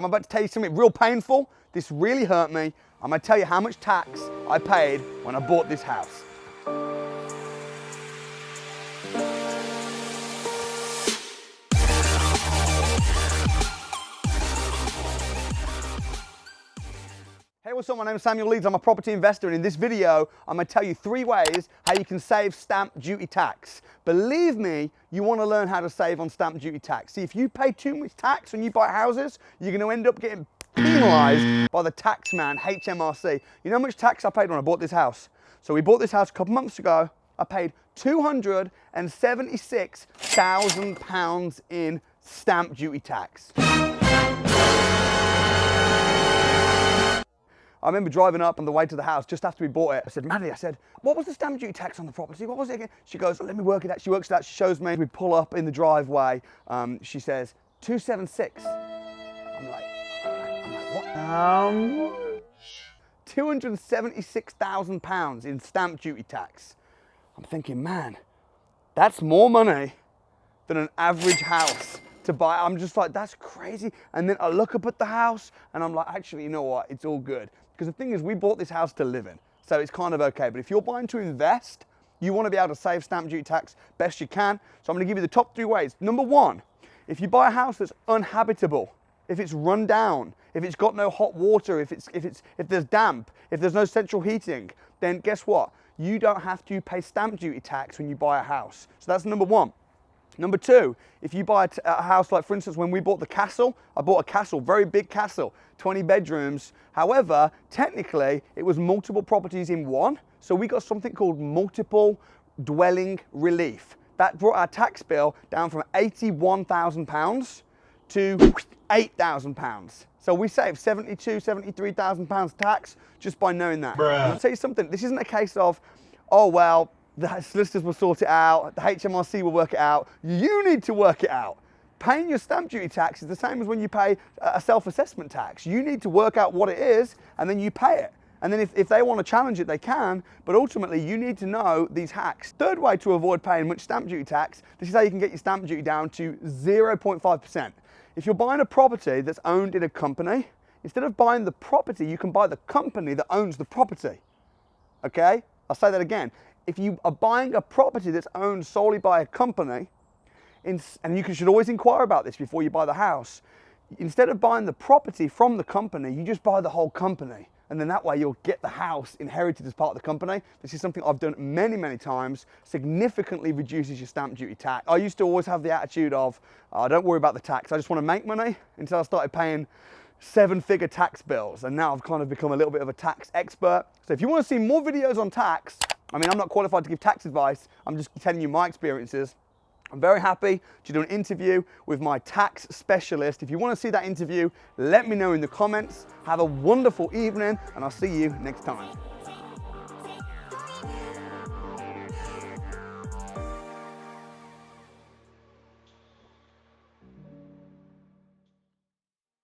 I'm about to tell you something real painful. This really hurt me. I'm going to tell you how much tax I paid when I bought this house. Hey, what's up? My name is Samuel Leeds. I'm a property investor, and in this video, I'm going to tell you 3 ways how you can save stamp duty tax. Believe me, you want to learn how to save on stamp duty tax. See, if you pay too much tax when you buy houses, you're going to end up getting penalised by the tax man, HMRC. You know how much tax I paid when I bought this house? So we bought this house a couple months ago. I paid £276,000 in stamp duty tax. I remember driving up on the way to the house just after we bought it. I said, Maddie, what was the stamp duty tax on the property? What was it again? She goes, let me work it out. She works it out. She shows me. We pull up in the driveway. She says, 276. I'm like, what? £276,000 in stamp duty tax. I'm thinking, man, that's more money than an average house to buy. I'm just like, that's crazy. And then I look up at the house and I'm like, actually, you know what? It's all good. Because the thing is, we bought this house to live in, so it's kind of okay. But if you're buying to invest, you want to be able to save stamp duty tax best you can. So I'm going to give you the top 3 ways. Number 1, if you buy a house that's uninhabitable, if it's run down, if it's got no hot water, if there's damp, if there's no central heating, then guess what? You don't have to pay stamp duty tax when you buy a house. So that's number 1. Number 2, if you buy a house, like for instance, when we bought the castle, I bought a castle, very big castle, 20 bedrooms. However, technically, it was multiple properties in one. So we got something called multiple dwelling relief. That brought our tax bill down from £81,000 to £8,000. So we saved £73,000 tax just by knowing that. I'll tell you something, this isn't a case of, oh, well, the solicitors will sort it out, the HMRC will work it out. You need to work it out. Paying your stamp duty tax is the same as when you pay a self-assessment tax. You need to work out what it is, and then you pay it. And then if they want to challenge it, they can, but ultimately you need to know these hacks. 3rd way to avoid paying much stamp duty tax, this is how you can get your stamp duty down to 0.5%. If you're buying a property that's owned in a company, instead of buying the property, you can buy the company that owns the property. Okay? I'll say that again. If you are buying a property that's owned solely by a company, and you should always inquire about this before you buy the house, instead of buying the property from the company, you just buy the whole company. And then that way you'll get the house inherited as part of the company. This is something I've done many, many times, significantly reduces your stamp duty tax. I used to always have the attitude of, oh, don't worry about the tax, I just want to make money, until I started paying 7-figure tax bills. And now I've kind of become a little bit of a tax expert. So if you want to see more videos on tax, I mean, I'm not qualified to give tax advice, I'm just telling you my experiences. I'm very happy to do an interview with my tax specialist. If you want to see that interview, let me know in the comments. Have a wonderful evening, and I'll see you next time.